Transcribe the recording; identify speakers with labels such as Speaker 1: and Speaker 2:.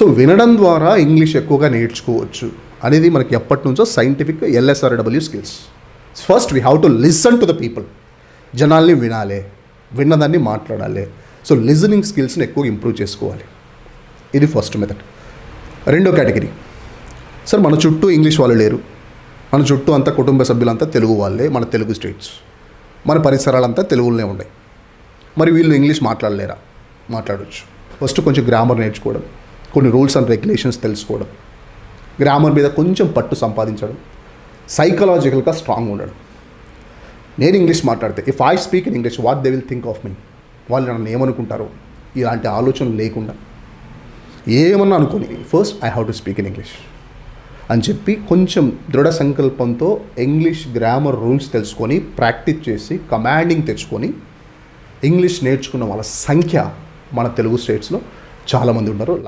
Speaker 1: So వినడం ద్వారా English ఎక్కువగా నేర్చుకోవచ్చు అనేది మనకి ఎప్పటి నుంచో scientific LSRW skills. First we have to listen to the people. జనాల్ని వినాలి, విన్నదాన్ని మాట్లాడాలి. సో లిజనింగ్ స్కిల్స్ని ఎక్కువ ఇంప్రూవ్ చేసుకోవాలి. ఇది ఫస్ట్ మెథడ్. రెండో కేటగిరీ, సార్ మన చుట్టూ ఇంగ్లీష్ వాళ్ళు లేరు, మన చుట్టూ అంతా కుటుంబ సభ్యులంతా తెలుగు వాళ్ళే, మన తెలుగు స్టేట్స్, మన పరిసరాలంతా తెలుగులోనే ఉన్నాయి, మరి వీళ్ళు ఇంగ్లీష్ మాట్లాడలేరా? మాట్లాడవచ్చు. ఫస్ట్ కొంచెం గ్రామర్ నేర్చుకోవడం, కొన్ని రూల్స్ అండ్ రెగ్యులేషన్స్ తెలుసుకోవడం, గ్రామర్ మీద కొంచెం పట్టు సంపాదించడం, సైకలాజికల్గా స్ట్రాంగ్ ఉండడం. నేను ఇంగ్లీష్ మాట్లాడితే if I speak in English what they will think of me, వాళ్ళు నన్ను ఏమనుకుంటారో, ఇలాంటి ఆలోచనలు లేకుండా ఏమన్నా అనుకుని first I have to speak in English అని చెప్పి కొంచెం దృఢ సంకల్పంతో ఇంగ్లీష్ గ్రామర్ రూల్స్ తెలుసుకొని ప్రాక్టీస్ చేసి కమాండింగ్ తెచ్చుకొని ఇంగ్లీష్ నేర్చుకున్న వాళ్ళ సంఖ్య మన తెలుగు స్టేట్స్లో చాలామంది ఉన్నారు.